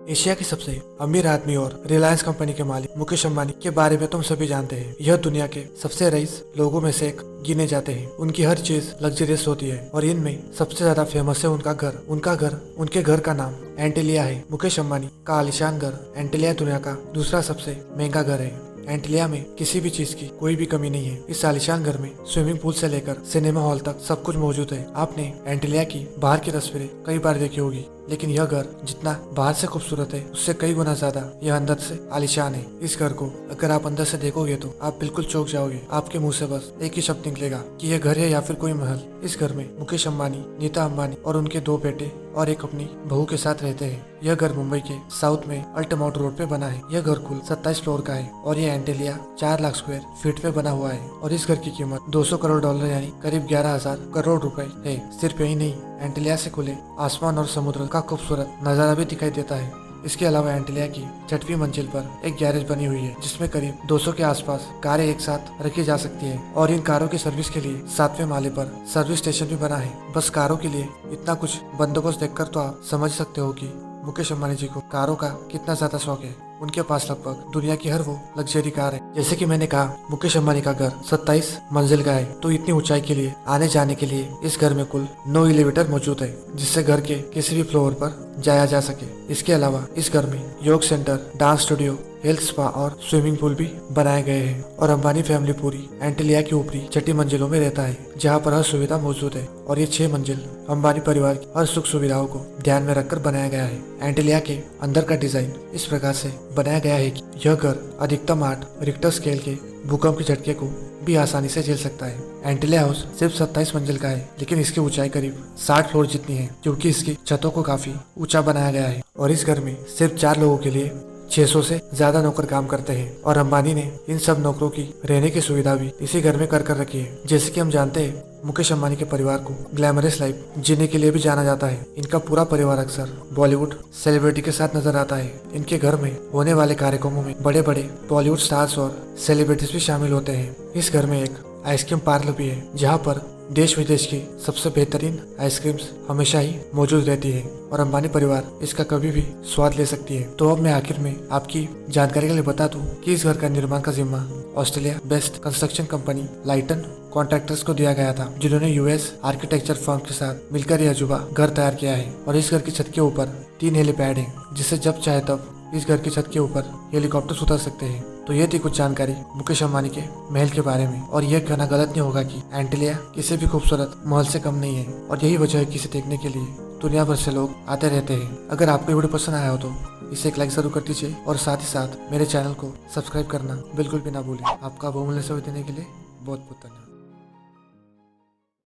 Asia के सबसे अमीर आदमी और रिलायंस कंपनी के मालिक मुकेश अंबानी के बारे में तुम सभी जानते हैं। यह दुनिया के सबसे रईस लोगों में से एक गिने जाते हैं। उनकी हर चीज लग्जरियस होती है और इनमें सबसे ज्यादा फेमस है उनके घर का नाम एंटीलिया है। मुकेश अंबानी का आलीशान घर एंटीलिया दुनिया का दूसरा सबसे महंगा घर है। एंटीलिया में किसी भी चीज की कोई भी कमी नहीं है। इस आलीशान घर में स्विमिंग पूल से लेकर सिनेमा हॉल तक सब कुछ मौजूद है। आपने एंटीलिया की बाहर की तस्वीरें कई बार देखी होगी, लेकिन यह घर जितना बाहर से खूबसूरत है उससे कई गुना ज्यादा यह अंदर से आलीशान है। इस घर को अगर आप अंदर से देखोगे तो आप बिल्कुल चौंक जाओगे। आपके मुंह से बस एक ही शब्द निकलेगा कि यह घर है या फिर कोई महल। इस घर में मुकेश अंबानी, नीता अंबानी और उनके 2 बेटे और एक अपनी बहू के साथ रहते हैं। यह घर मुंबई के साउथ में अल्टमाउंट रोड पे बना है। यह घर कुल 27 फ्लोर का है और यह एंटीलिया 4 लाख स्क्वायर फीट पे बना हुआ है और इस घर की कीमत $200 करोड़ यानी करीब 11,000 करोड़ रुपए है। सिर्फ यही नहीं, एंटीलिया से खुले आसमान और समुद्र का खूबसूरत नजारा भी दिखाई देता है। इसके अलावा एंटीलिया की 6वीं मंजिल पर एक गैरेज बनी हुई है जिसमें करीब 200 के आसपास कारें एक साथ रखी जा सकती है और इन कारों की सर्विस के लिए 7वें माले पर सर्विस स्टेशन भी बना है। बस कारों के लिए इतना कुछ बंदोबस्त देखकर तो आप समझ सकते हो कि मुकेश अंबानी जी को कारों का कितना ज्यादा शौक है। उनके पास लगभग दुनिया की हर वो लग्जरी कार है। जैसे कि मैंने कहा, मुकेश अंबानी का घर 27 मंजिल का है, तो इतनी ऊंचाई के लिए आने जाने के लिए इस घर में कुल 9 एलिवेटर मौजूद है जिससे घर के किसी भी फ्लोर पर जाया जा सके। इसके अलावा इस घर में योग centre, dance studio, health spa और स्विमिंग पूल भी बनाए गए हैं और अंबानी फैमिली पूरी एंटीलिया की ऊपरी 6 मंजिलों में रहता है जहां पर हर सुविधा मौजूद है और ये 6 मंजिल अंबानी परिवार की हर सुख सुविधाओं को ध्यान में रखकर बनाया गया है। एंटीलिया के अंदर का डिजाइन इस प्रकार से बनाया गया है कि यह घर अधिकतम 8 रिक्टर स्केल के भूकंप के झटके को भी आसानी से झेल सकता है। एंटीलिया हाउस सिर्फ 27 मंजिल का है, लेकिन इसकी ऊंचाई करीब 60 फ्लोर जितनी है क्योंकि इसकी छतों को काफी ऊंचा बनाया गया है और इस घर में सिर्फ 4 लोगों के लिए 600 से ज्यादा नौकर काम करते हैं और अंबानी ने इन सब नौकरों की रहने की सुविधा भी इसी घर में कर रखी है। जैसे कि हम जानते हैं, मुकेश अंबानी के परिवार को ग्लैमरस लाइफ जीने के लिए भी जाना जाता है। इनका पूरा परिवार अक्सर बॉलीवुड सेलिब्रिटी के साथ नजर आता है। इनके घर में होने वाले कार्यक्रमों में बड़े बड़े बॉलीवुड स्टार्स और सेलिब्रिटीज भी शामिल होते हैं। इस घर में एक आइसक्रीम पार्लर भी है जहाँ पर देश विदेश की सबसे बेहतरीन आइसक्रीम्स हमेशा ही मौजूद रहती है और अंबानी परिवार इसका कभी भी स्वाद ले सकती है। तो अब मैं आखिर में आपकी जानकारी के लिए बता दूं कि इस घर का निर्माण का जिम्मा ऑस्ट्रेलिया बेस्ट कंस्ट्रक्शन कंपनी लाइटन कॉन्ट्रैक्टर्स को दिया गया था, जिन्होंने यूएस आर्किटेक्चर फर्म के साथ मिलकर यह अजूबा घर तैयार किया है। और इस घर की छत के ऊपर 3 हेलीपैड है जिससे जब चाहे तब इस घर की छत के ऊपर हेलीकॉप्टर उतर सकते हैं। तो ये थी कुछ जानकारी मुकेश अंबानी के महल के बारे में और यह कहना गलत नहीं होगा कि एंटीलिया किसी भी खूबसूरत महल से कम नहीं है और यही वजह है कि इसे देखने के लिए दुनिया भर से लोग आते रहते हैं। अगर आपको वीडियो पसंद आया हो तो इसे एक लाइक जरूर कर दीजिए और साथ ही साथ मेरे चैनल को सब्सक्राइब करना बिल्कुल भी ना भूलें। आपका बहुमूल्य समय देने के लिए बहुत बहुत धन्यवाद।